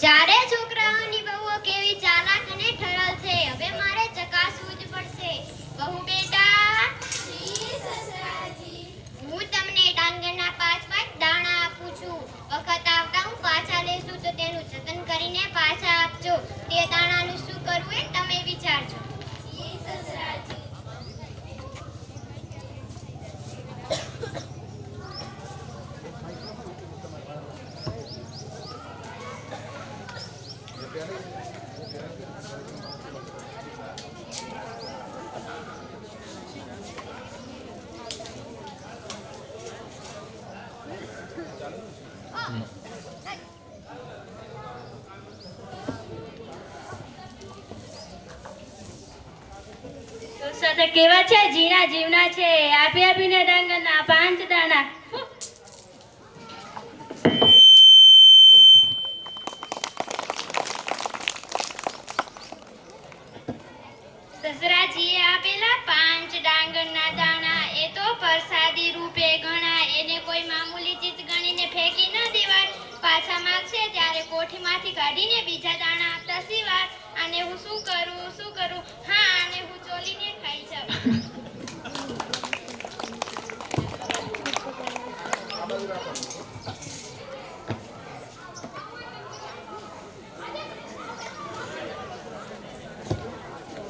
ચારે છોકરાઓની બહુઓ કેવી ચાલાક અને ઠરલ છે. હવે મારે ચકાસવું જ પડશે. બહુ બેટા, હું તમને ડાંગરના 5 દાણા આપું છું. વખત આવતા હું પાછા લેશું તો તેનું જતન કરીને પાછા આપજો. તે દાણાનું શું કરવું એ તમે વિચારજો. કેવા છે? જીણા જીવના છે. આપી આપીને ડાંગરના 5 દાણા. સસરાજીએ આપેલા 5 ડાંગરના દાણા એ તો પ્રસાદી રૂપે ગણાય. એને કોઈ મામૂલી ચીજ ગણીને ફેંકી ન દેવાય. પાછા માંગશે ત્યારે કોઠીમાંથી કાઢીને બીજા દાણા આપતા સિવાય. આને હું શું કરું? હા, આને હું ચોલીને ખાઈ જાઉં.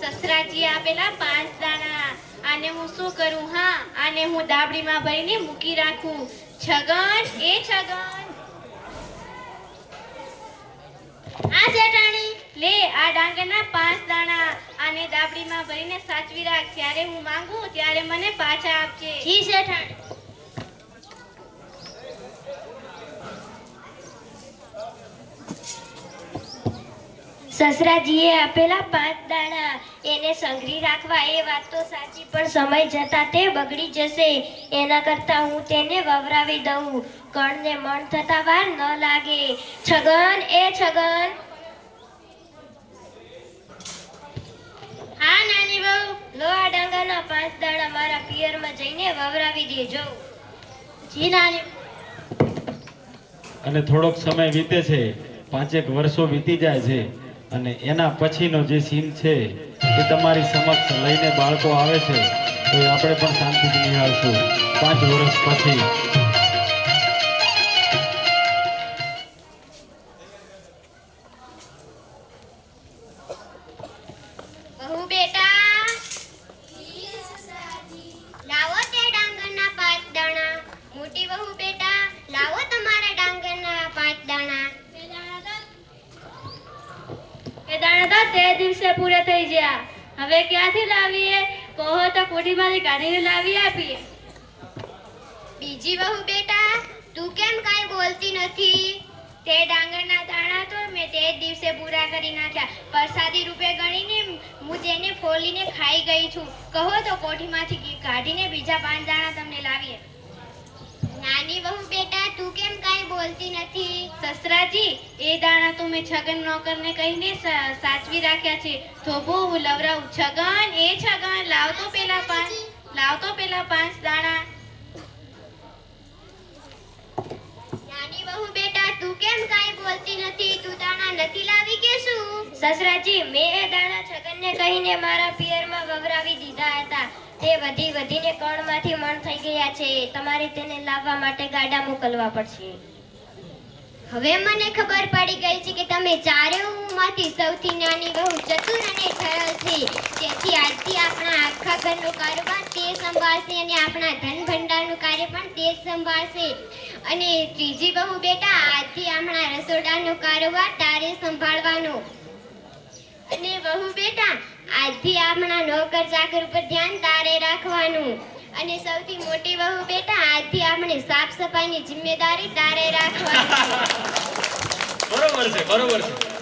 સસરાજીએ આપેલા 5 દાણા. આને હું શું કરું? હા, આને હું દાબડીમાં ભરીને મૂકી રાખું. છગન, એ છગન, આ જેઠાણી લે આ ડાંગરના 5 દાણા. આને દાબડીમાં ભરીને સાચવી રાખ. ત્યારે હું માંગુ ત્યારે મને પાછા આપજે. જી જેઠાણી. સસરાજીએ આપેલા 5 દાણા એને સંઘરી રાખવા એ વાત તો સાચી, પણ સમય જતા તે બગડી જશે. એના કરતા હું તેને વવરાવી દઉં. કણને મણ થતા વાર ન લાગે. છગન, એ છગન, હા નાની બહુ, લો આ ડાંગાના 5 દાણા મારા પિયરમાં જઈને વવરાવી દેજો. જી નાની. અને થોડોક સમય વીતે છે, 5 વર્ષો વીતી જાય છે, અને એના પછીનો જે સીન છે એ તમારી સમક્ષ લઈને બાળકો આવે છે, તો આપણે પણ શાંતિથી નિહાળશું. 5 વર્ષ પછી બહુ બેટા, લાવો તે ડાંગરના 5 દાણા. મોટી બહુ બેટા, લાવો તમારા ડાંગરના 5 દાણા. એ દાણા તો તે દિવસે પૂરા થઈ ગયા. હવે ક્યાંથી લાવીએ? કહો તો કોઠીમાંથી કાઢીને લાવી આપીએ. બીજી બહુ બેટા, તું કેમ કાંઈ બોલતી નથી? તે ડાંગરના દાણા તો મેં તે જ દિવસે પૂરા કરી નાખ્યા. પ્રસાદી રૂપે ગણીને હું તેને ફોલીને ખાઈ ગઈ છું. કહો તો કોઠીમાંથી કાઢીને બીજા 5 દાણા તમને લાવીએ. નાની બહુ બેટા, તું કેમ કાંઈ બોલતી નથી? સસરાજી, એ દાણા તો મેં છગન નોકરને કહીને સાચવી રાખ્યા છે. તો બહુ લવરાવું. છગન, એ છગન, લાવતો પેલા 5 દાણા. નાની બહુ બેટા, તું કેમ કાંઈ બોલતી નથી? તું દાણા નથી લાવી કે શું? સસરાજી, મેં એ દાણા છગનને કહીને મારા પિયરમાં વવરાવી દીધા હતા. તે વધીને કણમાંથી મણ થઈ ગયા છે. તમારે તેને લાવવા માટે ગાડા મોકલવા પડશે. હવે મને ખબર પડી ગઈ છે કે તમે ચારેયમાંથી સૌથી નાની બહુ ચતુર અને સરળ છે. તેથી આજથી આપણા આખા ઘરનો કારોબાર તે સંભાળશે અને આપણા ધન ભંડારનું કાર્ય પણ તે જ સંભાળશે. અને ત્રીજી બહુ બેટા, આજથી આપણા રસોડાનો કારોબાર તારે સંભાળવાનો. અને બહુ બેટા, આજથી આપણા નોકર ચાકર ઉપર ધ્યાન તારે રાખવાનું. અને સૌથી મોટી બહુ બેટા, આજથી આપણે સાફ સફાઈની જિમ્મેદારી તારે રાખવાની. બરોબર છે.